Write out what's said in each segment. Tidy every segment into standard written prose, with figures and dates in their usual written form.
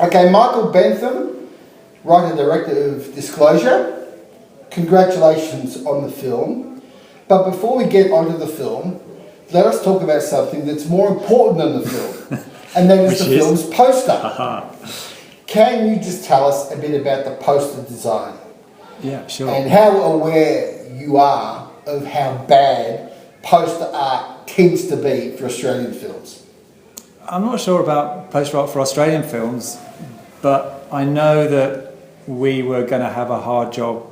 Okay, Michael Bentham, writer director of Disclosure. Congratulations on the film. But before we get onto the film, let us talk about something that's more important than the film, and that is the film's poster. Can you just tell us a bit about the poster design? Yeah, sure. And how aware you are of how bad poster art tends to be for Australian films? I'm not sure about poster art for Australian films, but I know that we were going to have a hard job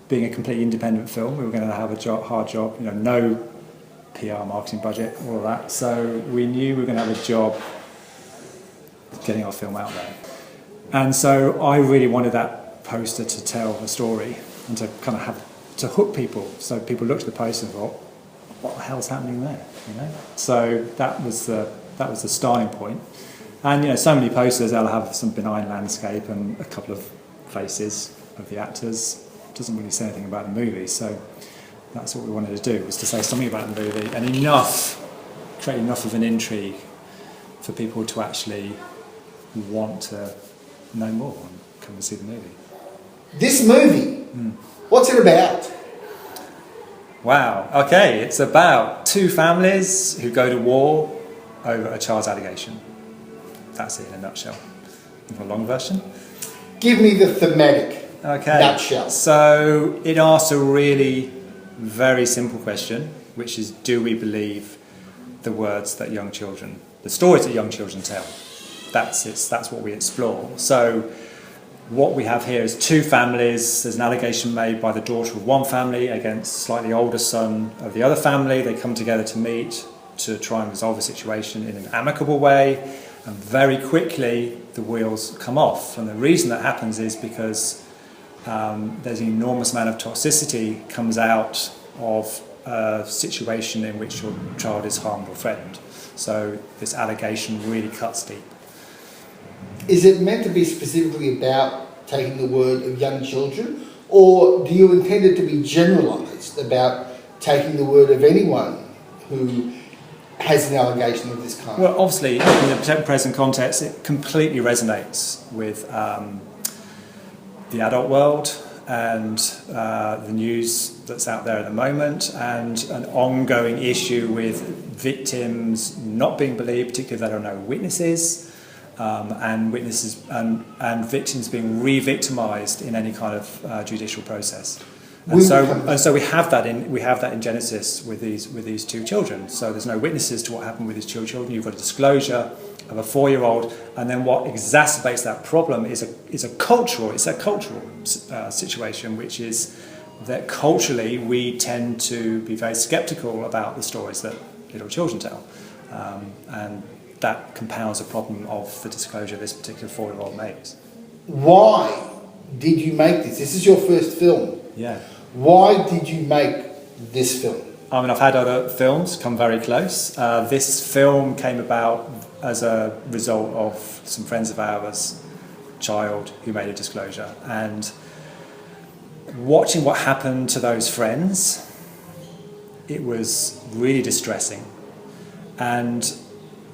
being a completely independent film. We were going to have a hard job, no PR, marketing budget, all of that. So we knew we were going to have a job getting our film out there. And so I really wanted that poster to tell a story and to kind of have to hook people. So people looked at the poster and thought, what the hell's happening there? So that was the starting point. And so many posters, they'll have some benign landscape and a couple of faces of the actors. It doesn't really say anything about the movie. So that's what we wanted to do, was to say something about the movie and create enough of an intrigue for people to actually want to know more and come and see the movie. This movie, what's it about? Wow, okay, it's about two families who go to war over a child's allegation. That's it in a nutshell. For a long version? Give me the thematic nutshell. So it asks a really very simple question, which is, do we believe the words that young children, the stories that young children tell? That's what we explore. So what we have here is two families. There's an allegation made by the daughter of one family against a slightly older son of the other family. They come together to meet to try and resolve the situation in an amicable way, and very quickly the wheels come off. And the reason that happens is because there's an enormous amount of toxicity comes out of a situation in which your child is harmed or threatened. So this allegation really cuts deep. Is it meant to be specifically about taking the word of young children, or do you intend it to be generalised about taking the word of anyone who has an allegation of this kind? Well, obviously, in the present context, it completely resonates with the adult world and the news that's out there at the moment, and an ongoing issue with victims not being believed, particularly if there are no witnesses. And victims being re-victimised in any kind of judicial process, and so we have that in Genesis with these two children. So there's no witnesses to what happened with these two children. You've got a disclosure of a 4-year-old, and then what exacerbates that problem is a cultural situation, which is that culturally we tend to be very sceptical about the stories that little children tell, and that compounds the problem of the disclosure this particular 4-year-old makes. Why did you make this? This is your first film. Yeah. Why did you make this film? I mean, I've had other films come very close. This film came about as a result of some friends of ours' child who made a disclosure. And watching what happened to those friends, it was really distressing. And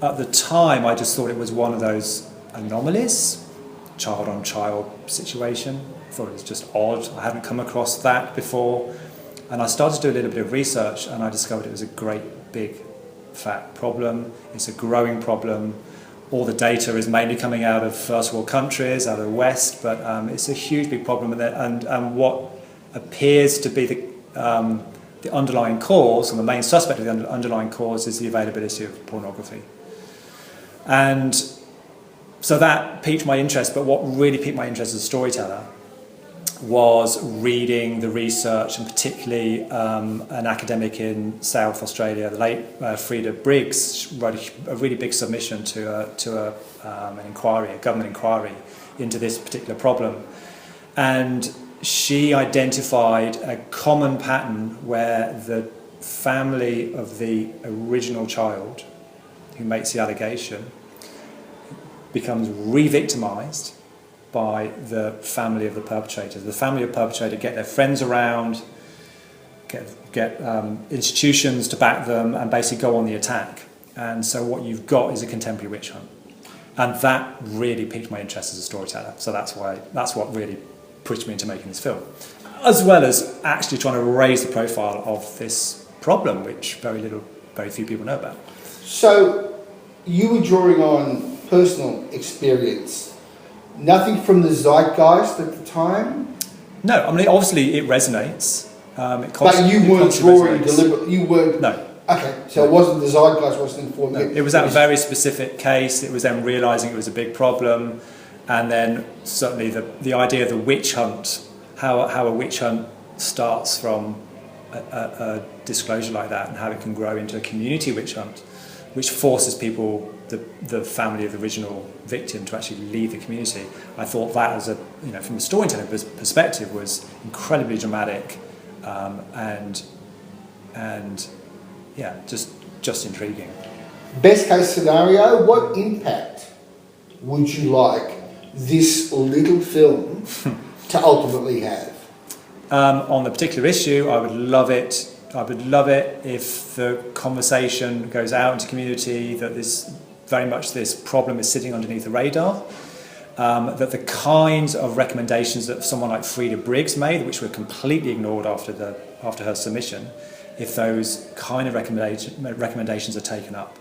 at the time, I just thought it was one of those anomalies, child-on-child situation. I thought it was just odd. I hadn't come across that before. And I started to do a little bit of research, and I discovered it was a great, big, fat problem. It's a growing problem. All the data is mainly coming out of first world countries, out of the West, but it's a huge, big problem. And what appears to be the underlying cause, and the main suspect of the underlying cause, is the availability of pornography. And so that piqued my interest, but what really piqued my interest as a storyteller was reading the research, and particularly an academic in South Australia, the late Frida Briggs, wrote a really big submission to an inquiry, a government inquiry into this particular problem. And she identified a common pattern where the family of the original child who makes the allegation becomes re-victimised by the family of the perpetrator. The family of the perpetrator get their friends around, get institutions to back them, and basically go on the attack. And so what you've got is a contemporary witch hunt. And that really piqued my interest as a storyteller. So that's what really pushed me into making this film, as well as actually trying to raise the profile of this problem, which very few people know about. So you were drawing on personal experience, nothing from the zeitgeist at the time? No, I mean, obviously it resonates. But you weren't drawing deliberately, you weren't... No. Okay, so it wasn't, the zeitgeist wasn't informing No, it was that very specific case. It was them realising it was a big problem, and then certainly the idea of the witch hunt, how a witch hunt starts from a disclosure like that, and how it can grow into a community witch hunt, which forces people, the family of the original victim, to actually leave the community. I thought that, as a, you know, from a storytelling perspective, was incredibly dramatic, and yeah, just intriguing. Best case scenario, what impact would you like this little film to ultimately have? On the particular issue, I would love it. I would love it if the conversation goes out into community that this problem is sitting underneath the radar. That the kinds of recommendations that someone like Frida Briggs made, which were completely ignored after her submission, if those kind of recommendations are taken up,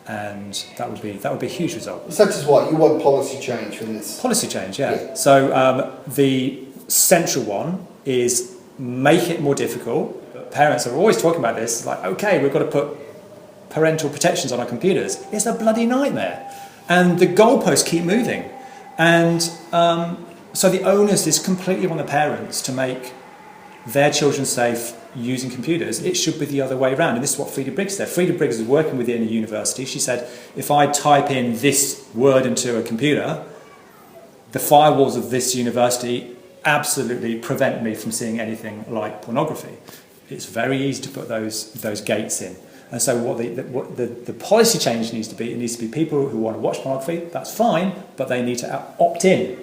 and that would be a huge result. Such as what? You want policy change from this? Policy change, yeah. So the central one is make it more difficult. Parents are always talking about this, like, okay, we've got to put parental protections on our computers. It's a bloody nightmare, and the goalposts keep moving, and so the onus is completely on the parents to make their children safe using computers. It should be the other way around, and this is what Frida Briggs said. Frida Briggs is working within a university. She said, if I type in this word into a computer, the firewalls of this university absolutely prevent me from seeing anything like pornography. It's very easy to put those gates in. And so what the policy change needs to be, it needs to be people who want to watch pornography, that's fine, but they need to opt in.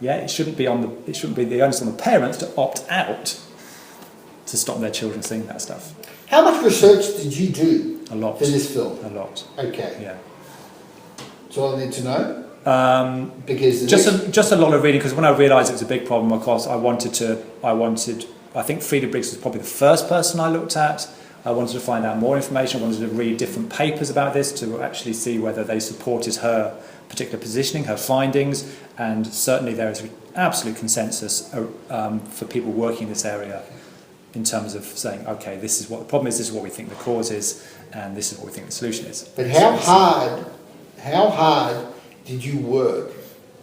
Yeah, it shouldn't be the onus on the parents to opt out to stop their children seeing that stuff. How much research did you do for this film? A lot. Okay. Yeah. That's all I need to know. Because just a lot of reading, because when I realised it was a big problem, of course, I think Frida Briggs was probably the first person I looked at. I wanted to find out more information. I wanted to read different papers about this to actually see whether they supported her particular positioning, her findings, and certainly there is absolute consensus for people working in this area in terms of saying, okay, this is what the problem is, this is what we think the cause is, and this is what we think the solution is. But how hard did you work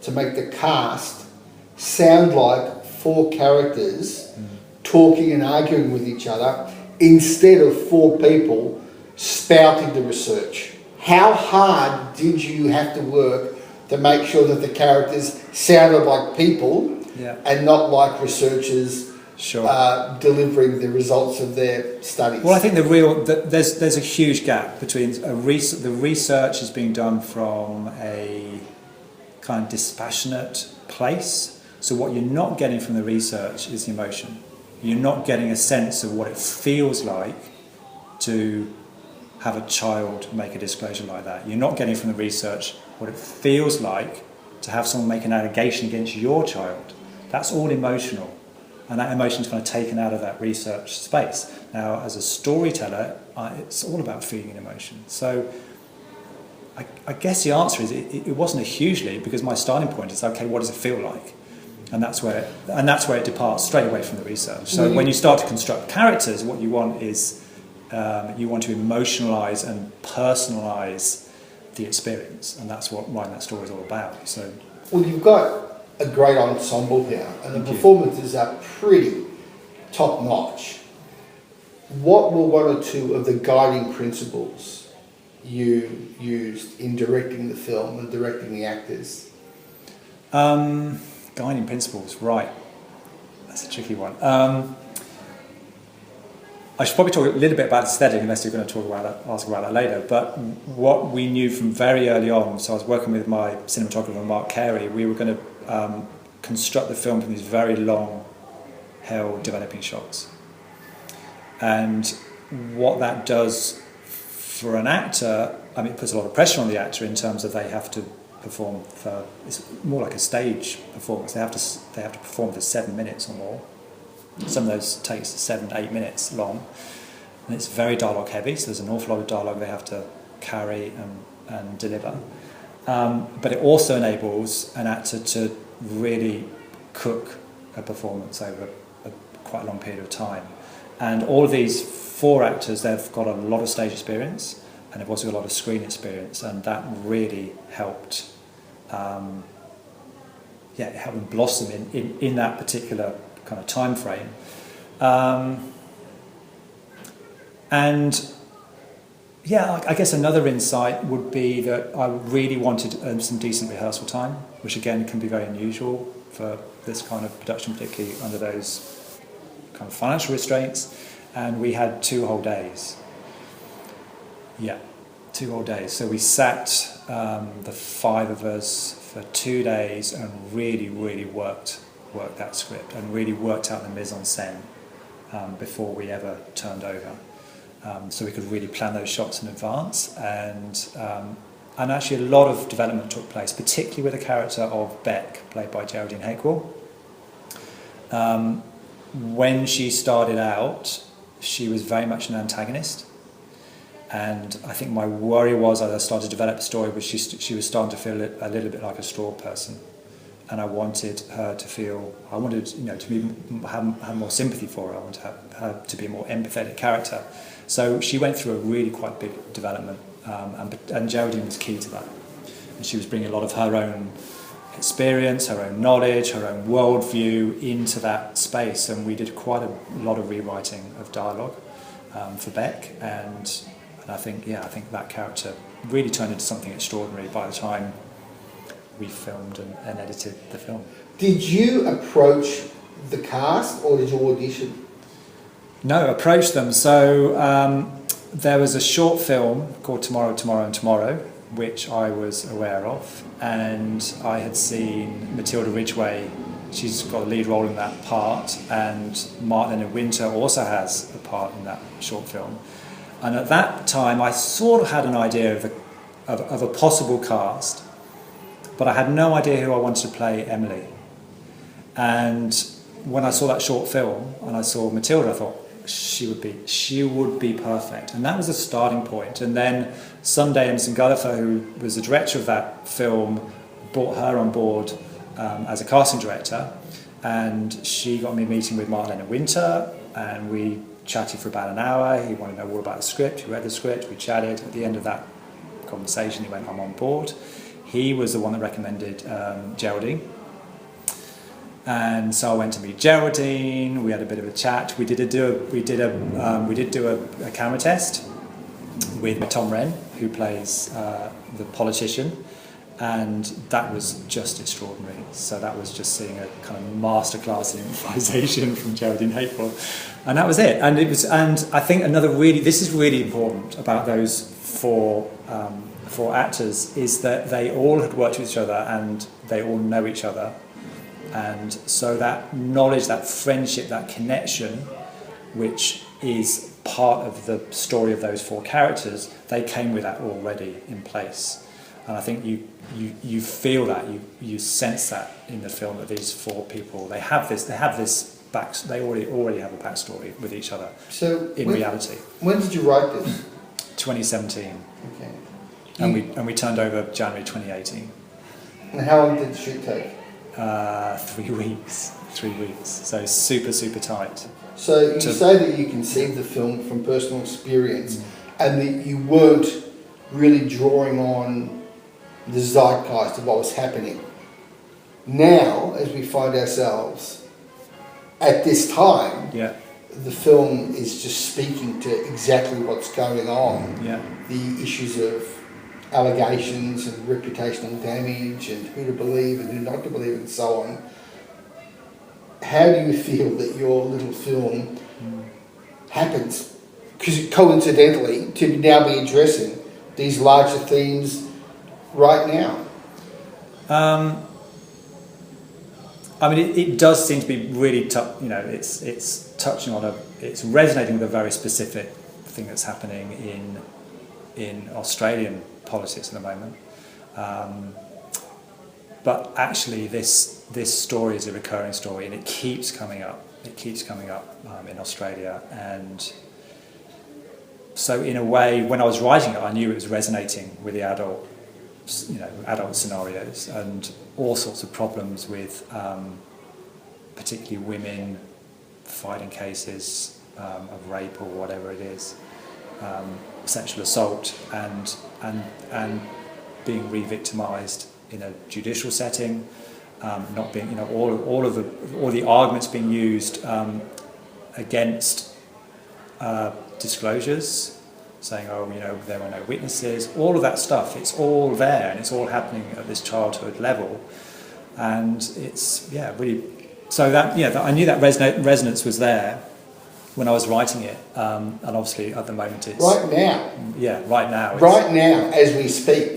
to make the cast sound like four characters talking and arguing with each other instead of four people spouting the research? How hard did you have to work to make sure that the characters sounded like people and not like researchers delivering the results of their studies? Well, I think there's a huge gap between the research is being done from a kind of dispassionate place. So what you're not getting from the research is the emotion. You're not getting a sense of what it feels like to have a child make a disclosure like that. You're not getting from the research what it feels like to have someone make an allegation against your child. That's all emotional, and that emotion is kind of taken out of that research space. Now, as a storyteller, it's all about feeling an emotion. So I guess the answer is it wasn't a huge leap, because my starting point is, okay, what does it feel like? And that's where it departs straight away from the research. So when you start to construct characters, what you want is you want to emotionalise and personalise the experience, and that's what writing that story is all about. So, well, you've got a great ensemble here, and the performances are pretty top notch. What were one or two of the guiding principles you used in directing the film and directing the actors? Guiding principles, right. That's a tricky one. I should probably talk a little bit about aesthetic, unless you're going to ask about that later. But what we knew from very early on, so I was working with my cinematographer, Mark Carey, we were going to construct the film from these very long-held developing shots. And what that does for an actor, I mean, it puts a lot of pressure on the actor in terms of they have to perform for, it's more like a stage performance. They have to perform for 7 minutes or more. Some of those takes 7 to 8 minutes long, and it's very dialogue heavy, so there's an awful lot of dialogue they have to carry and deliver. But it also enables an actor to really cook a performance over quite a long period of time. And all of these 4 actors, they've got a lot of stage experience, and they've also got a lot of screen experience, and that really helped. It helped them blossom in that particular kind of time frame. I guess another insight would be that I really wanted some decent rehearsal time, which again can be very unusual for this kind of production, particularly under those kind of financial restraints. And we had 2 whole days. Yeah, 2 whole days. So we sat, the 5 of us, for 2 days and really, really worked that script and really worked out the mise en scène before we ever turned over. So we could really plan those shots in advance, and actually a lot of development took place, particularly with the character of Beck, played by Geraldine Hakewell. When she started out, she was very much an antagonist, and I think my worry was, as I started to develop the story, was she was starting to feel a little bit like a straw person, and I wanted her to feel, to have more sympathy for her. I wanted her to be a more empathetic character. So she went through a really quite big development, and Geraldine was key to that. And she was bringing a lot of her own experience, her own knowledge, her own worldview into that space, and we did quite a lot of rewriting of dialogue for Beck, and I think that character really turned into something extraordinary by the time we filmed and edited the film. Did you approach the cast, or did you audition? No, approached them. So there was a short film called Tomorrow, Tomorrow and Tomorrow, which I was aware of, and I had seen Matilda Ridgway. She's got a lead role in that part, and Martin Winter also has a part in that short film. And at that time, I sort of had an idea of a possible cast, but I had no idea who I wanted to play Emily. And when I saw that short film and I saw Matilda, I thought she would be perfect, and that was a starting point. And then Sunday Emerson Gullifer, who was the director of that film, brought her on board as a casting director, and she got me meeting with Martin Winter, and we chatted for about an hour. He wanted to know all about the script. He read the script. We chatted. At the end of that conversation, he went, "I'm on board." He was the one that recommended Geraldine. And so I went to meet Geraldine. We had a bit of a chat. We did do a camera test with Tom Wren, who plays the politician, and that was just extraordinary. So that was just seeing a kind of masterclass in improvisation from Geraldine Hakewell, and that was it. And I think this is really important about those four actors, is that they all had worked with each other and they all know each other. And so that knowledge, that friendship, that connection, which is part of the story of those 4 characters, they came with that already in place. And I think you feel that, you sense that in the film, that these 4 people, they already have a backstory with each other. So in reality. When did you write this? 2017. Okay. And we turned over January 2018. And how long did the shoot take? 3 weeks. 3 weeks. So super, super tight. So you say that you conceived the film from personal experience, and that you weren't really drawing on the zeitgeist of what was happening. Now, as we find ourselves at this time, the film is just speaking to exactly what's going on. Yeah. The issues of allegations and reputational damage and who to believe and who not to believe and so on. How do you feel that your little film happens, because coincidentally, to now be addressing these larger themes right now? I mean, it does seem to be really it's touching on it's resonating with a very specific thing that's happening in Australian politics at the moment. but actually this story is a recurring story, and it keeps coming up. It keeps coming up in Australia, and so in a way, when I was writing it, I knew it was resonating with the adult scenarios and all sorts of problems with particularly women fighting cases of rape or whatever it is, sexual assault, and being re-victimised in a judicial setting, not being, all the arguments being used against disclosures, saying, there were no witnesses, all of that stuff, it's all there, and it's all happening at this childhood level, and it's, really, so that, I knew that resonance was there when I was writing it, and obviously at the moment it's... Right now? Yeah, right now. Right now, as we speak,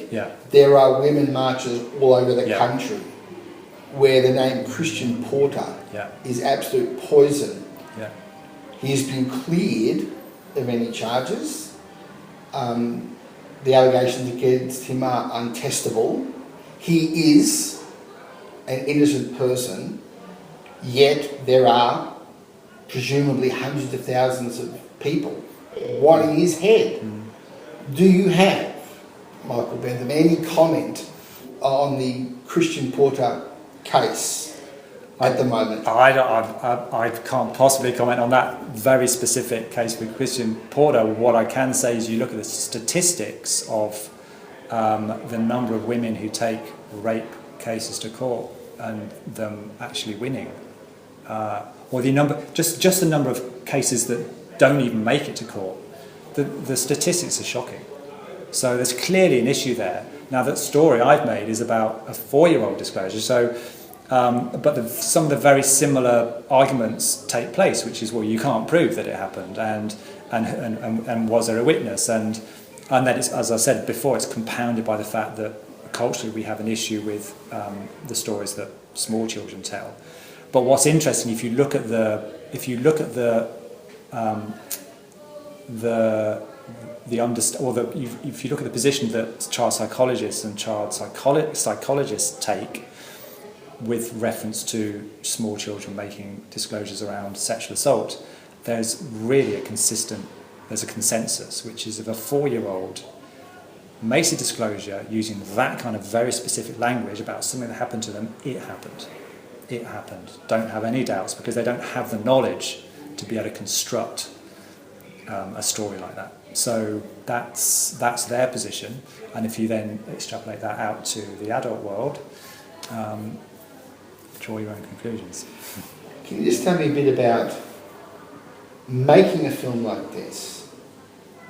there are women marches all over the country where the name Christian Porter is absolute poison. Yeah. He's been cleared of any charges. The allegations against him are untestable. He is an innocent person, yet there are presumably hundreds of thousands of people wanting his head. Do you have, Michael Bentham, any comment on the Christian Porter case at the moment? I can't possibly comment on that very specific case with Christian Porter. What I can say is you look at the statistics of the number of women who take rape cases to court and them actually winning, or the number, just the number of cases that don't even make it to court. The statistics are shocking. So there's clearly an issue there. Now, that story I've made is about a 4-year-old disclosure. So, but some of the very similar arguments take place, which is, well, you can't prove that it happened, and was there a witness, and that is, as I said before, it's compounded by the fact that culturally we have an issue with the stories that small children tell. But what's interesting, if you look at the position that child psychologists and child psychologists take with reference to small children making disclosures around sexual assault, there's really a consensus, which is if a 4-year-old makes a disclosure using that kind of very specific language about something that happened to them, it happened. It happened. Don't have any doubts, because they don't have the knowledge to be able to construct a story like that. So that's their position, and if you then extrapolate that out to the adult world, draw your own conclusions. Can you just tell me a bit about making a film like this?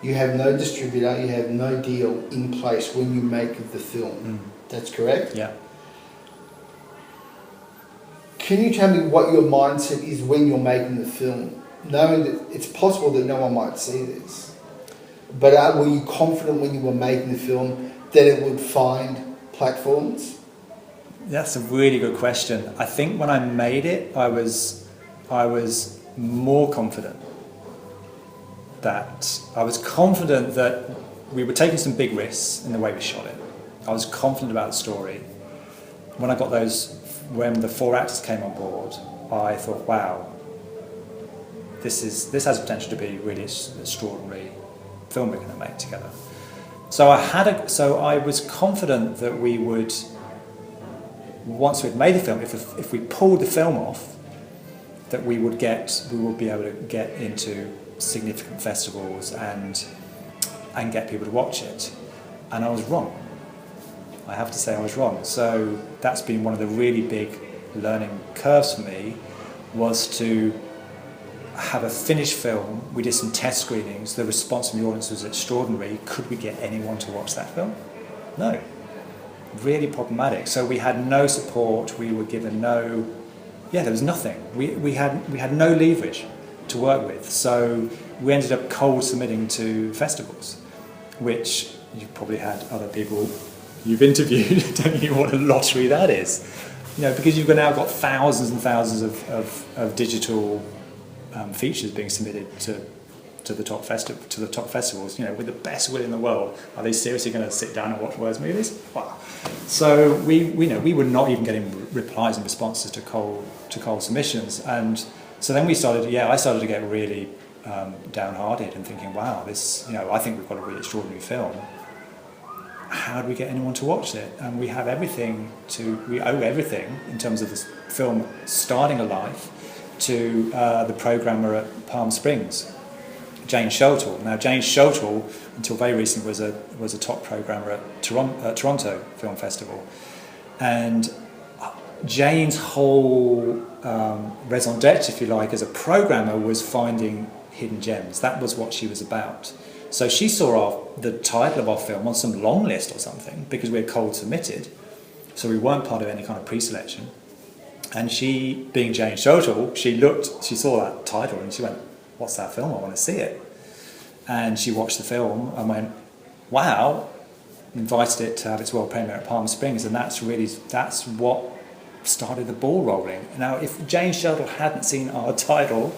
You have no distributor, you have no deal in place when you make the film. That's correct? Yeah. Can you tell me what your mindset is when you're making the film, knowing that it's possible that no one might see this? But were you confident when you were making the film that it would find platforms? That's a really good question. I think when I made it, I was more confident. I was confident that we were taking some big risks in the way we shot it. I was confident about the story. When the 4 actors came on board, I thought, wow, this has potential to be a really extraordinary film we're going to make together. So I was confident that we would, once we'd made the film, if we pulled the film off, that we would be able to get into significant festivals and get people to watch it. And I was wrong. I have to say I was wrong. So that's been one of the really big learning curves for me, was to have a finished film. We did some test screenings. The response from the audience was extraordinary. Could we get anyone to watch that film? No. Really problematic. So we had no support. We were given there was nothing. We had no leverage to work with. So we ended up cold submitting to festivals, which you've probably had other people you've interviewed telling you what a lottery that is. Because you've now got thousands and thousands of digital features being submitted to to the top festivals, you know, with the best will in the world. Are they seriously going to sit down and watch Words movies? Wow. So we were not even getting replies and responses to cold submissions, and so then I started to get really downhearted and thinking, wow, this, you know, I think we've got a really extraordinary film. How do we get anyone to watch it? And we owe everything in terms of this film starting a life to the programmer at Palm Springs, Jane Schoettle. Now, Jane Schoettle, until very recently, was a top programmer at Toronto Film Festival, and Jane's whole raison d'etre, if you like, as a programmer was finding hidden gems. That was what she was about. So she saw the title of our film on some long list or something, because we had cold submitted, so we weren't part of any kind of pre-selection. And she, being Jane Schoettle, she saw that title and she went, "What's that film? I want to see it." And she watched the film and went, "Wow!" Invited it to have its world premiere at Palm Springs, and that's what started the ball rolling. Now, if Jane Schoettle hadn't seen our title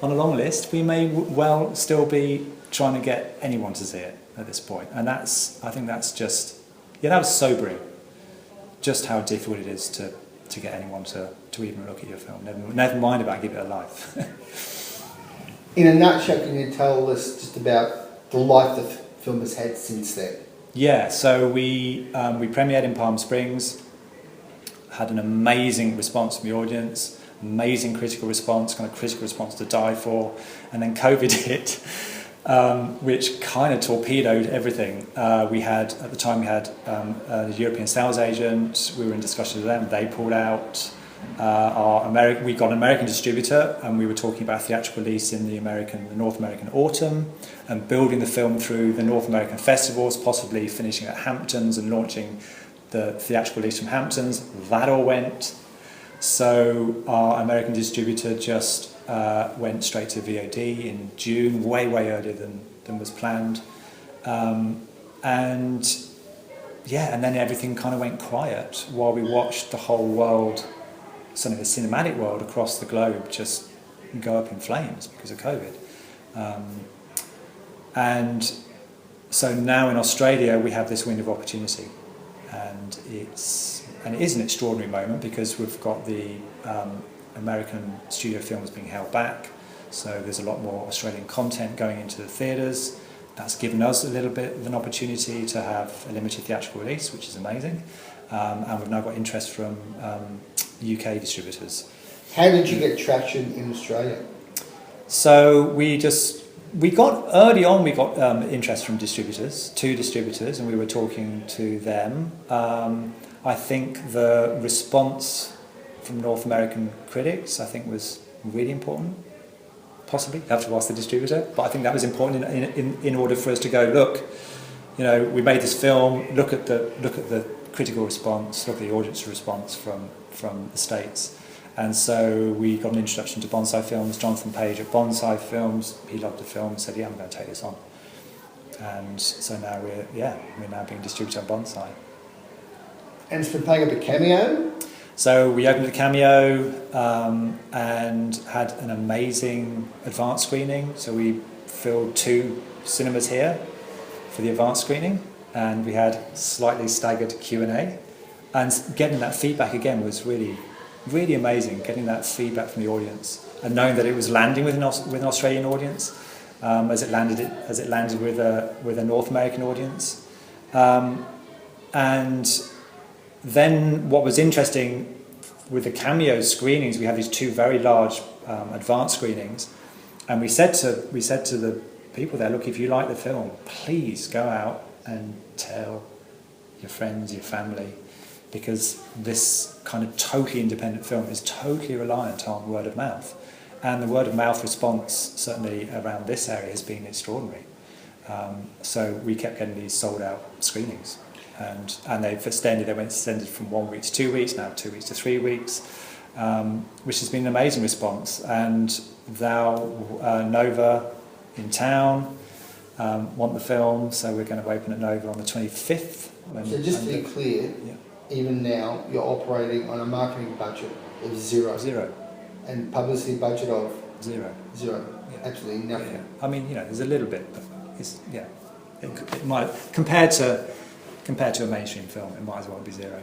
on a long list, we may well still be trying to get anyone to see it at this point. And I think that's just, that was sobering, just how difficult it is to get anyone to even look at your film, never mind about giving it a life. In a nutshell, can you tell us just about the life the film has had since then? Yeah, so we premiered in Palm Springs, had an amazing response from the audience, amazing critical response to die for, and then COVID hit, which kind of torpedoed everything. At the time we had the European sales agent. We were in discussion with them. They pulled out. We got an American distributor, and we were talking about theatrical release in the North American autumn, and building the film through the North American festivals, possibly finishing at Hamptons and launching the theatrical release from Hamptons. That all went. So our American distributor just went straight to VOD in June, way earlier than was planned, and then everything kind of went quiet while we watched the whole world, certainly the cinematic world across the globe, just go up in flames because of COVID. And so now in Australia we have this window of opportunity, and it is an extraordinary moment because we've got the American studio films being held back, so there's a lot more Australian content going into the theatres. That's given us a little bit of an opportunity to have a limited theatrical release, which is amazing, and we've now got interest from UK distributors. How did you get traction in Australia? So we got early on. We got interest from two distributors, and we were talking to them. I think the response from North American critics, I think, was really important. Possibly, you have to ask the distributor, but I think that was important in order for us to go, look, you know, we made this film. Look at the critical response. Look at the audience response from the States. And so we got an introduction to Bonsai Films. Jonathan Page at Bonsai Films, he loved the film and said, "Yeah, I'm going to take this on." And so now we're now being distributed on Bonsai. And it's been playing up at Cameo? So we opened at Cameo and had an amazing advance screening. So we filled 2 cinemas here for the advance screening, and we had slightly staggered Q&A. And getting that feedback again was really, really amazing, getting that feedback from the audience and knowing that it was landing with an Australian audience as it landed with a North American audience. And then what was interesting with the Cameo screenings, we had these 2 very large advanced screenings, and we said to the people there, look, if you like the film, please go out and tell your friends, your family, because this kind of totally independent film is totally reliant on word of mouth. And the word of mouth response, certainly around this area, has been extraordinary. So we kept getting these sold out screenings. And they've extended from 1 week to 2 weeks, now 2 weeks to 3 weeks, which has been an amazing response. And Nova in town want the film, so we're going to open at Nova on the 25th. So just to be clear, even now you're operating on a marketing budget of zero. Zero. And publicity budget of? Zero. Zero. Yeah. Absolutely nothing. Yeah. I mean, there's a little bit, but it's it might compared to a mainstream film, it might as well be zero.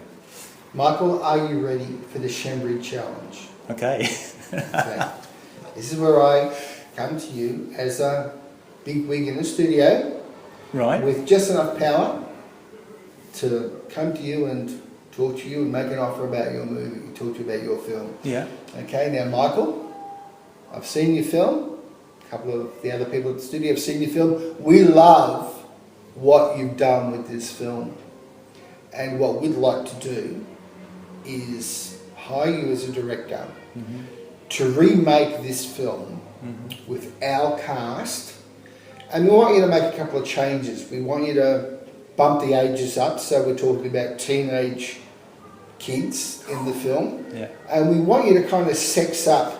Michael, are you ready for the Schembri challenge? Okay. Okay. This is where I come to you as a big wig in the studio, Right. with just enough power to come to you and talk to you and make an offer about your movie, talk to you about your film. Yeah. Okay, now Michael, I've seen your film. A couple of the other people at the studio have seen your film. We love what you've done with this film. And what we'd like to do is hire you as a director to remake this film with our cast. And we want you to make a couple of changes. We want you to bump the ages up, so we're talking about teenage kids in the film. Yeah. And we want you to kind of sex up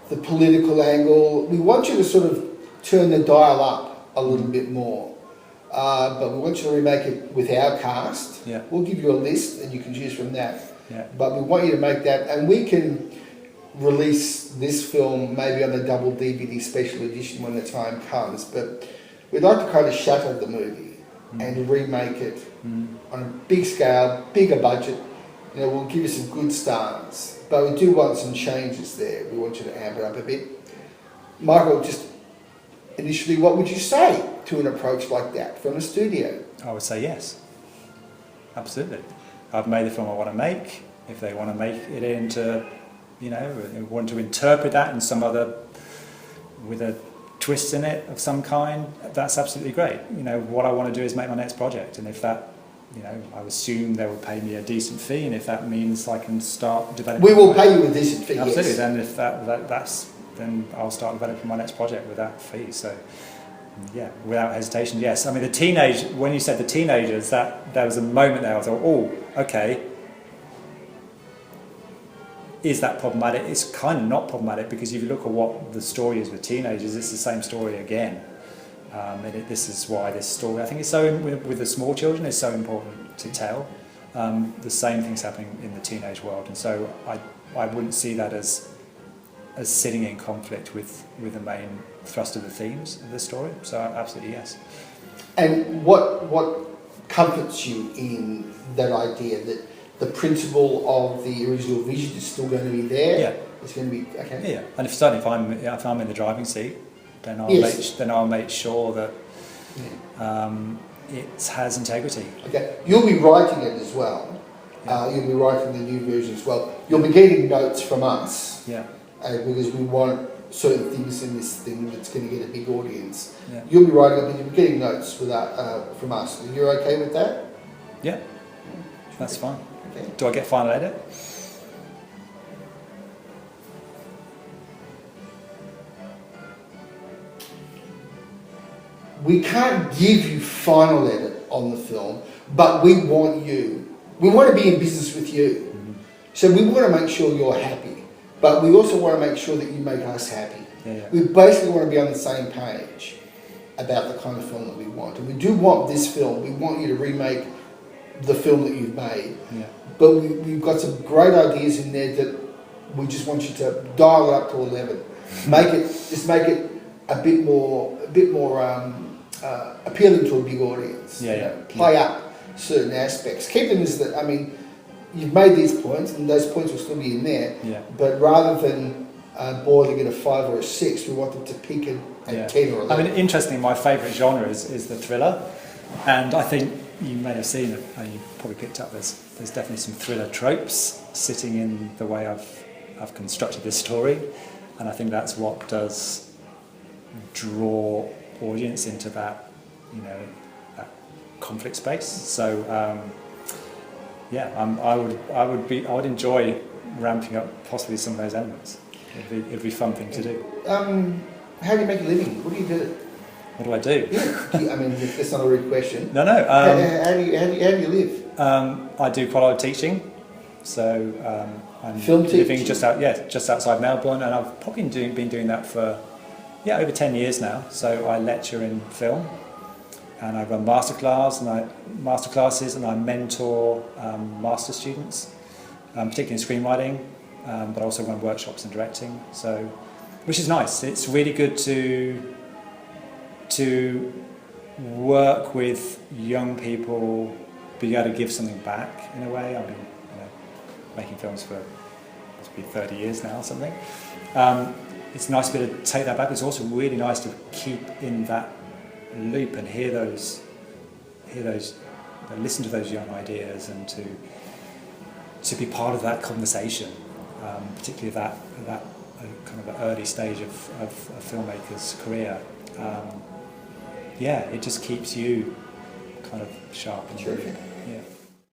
the political angle. We want you to sort of turn the dial up a little bit more. But we want you to remake it with our cast. Yeah. We'll give you a list and you can choose from that. Yeah. But we want you to make that, and we can release this film maybe on a double DVD special edition when the time comes. But we'd like to kind of shatter the movie and remake it on a big scale, bigger budget. We'll give you some good stars, but we do want some changes there. We want you to amp it up a bit. Michael, just initially, what would you say to an approach like that from a studio? I would say yes. Absolutely. I've made the film I want to make. If they want to make it into, want to interpret that in some other, with a twist in it of some kind, that's absolutely great. What I want to do is make my next project, and if that, I assume they will pay me a decent fee, and if that means I can start developing... We will pay you a decent fee, absolutely, yes. then if that's then I'll start developing my next project with that fee. So, yeah, without hesitation, yes. I mean, when you said the teenagers, that there was a moment there I thought, oh, okay, is that problematic? It's kind of not problematic, because if you look at what the story is with teenagers, it's the same story again. This is why this story, I think it's so, with the small children, it's so important to tell. The same thing's happening in the teenage world, and so I wouldn't see that as sitting in conflict with the main thrust of the themes of the story. So absolutely yes. And what comforts you in that idea that the principle of the original vision is still going to be there? Yeah. It's going to be, okay. Yeah, and if I'm in the driving seat, then I'll make sure that it has integrity. Okay, you'll be writing it as well. Yeah. You'll be writing the new version as well. You'll be getting notes from us. Yeah. Because we want certain things in this thing that's going to get a big audience. Yeah. You'll be writing it, but you'll be getting notes from us. You're okay with that? Yeah. That's fine. Okay. Do I get final edit? We can't give you final edit on the film, but we want to be in business with you. So we want to make sure you're happy, but we also want to make sure that you make us happy. Yeah. We basically want to be on the same page about the kind of film that we want. And we do want this film. We want you to remake the film that you've made. Yeah. But we've got some great ideas in there that we just want you to dial it up to 11. Make it a bit more appealing to a big audience. Play up certain aspects. Keep them as you've made these points, and those points will still be in there. Yeah. But rather than boiling at a 5 or a 6, we want them to peak at 10 or 11. I mean, interestingly, my favourite genre is the thriller, and I think you may have seen it, and you probably picked up. There's definitely some thriller tropes sitting in the way I've constructed this story, and I think that's what does draw audience into that, that conflict space. So I would enjoy ramping up possibly some of those elements. It'd be a fun thing to do. How do you make a living? What do you do? What do I do? Yeah. That's not a rude question. No. How do you live? I do quite a lot of teaching. So I'm Film living teaching? just outside Melbourne, and I've probably been doing that for over 10 years now. So I lecture in film, and I run masterclasses, and I mentor master students, particularly in screenwriting, but I also run workshops in directing. So which is nice. It's really good to work with young people, be able to give something back in a way. I mean, making films for must be 30 years now or something. It's nice to be able to take that back. It's also really nice to keep in that loop and hear those, listen to those young ideas, and to be part of that conversation, particularly that kind of an early stage of a filmmaker's career. It just keeps you kind of sharp and Terrific. Yeah.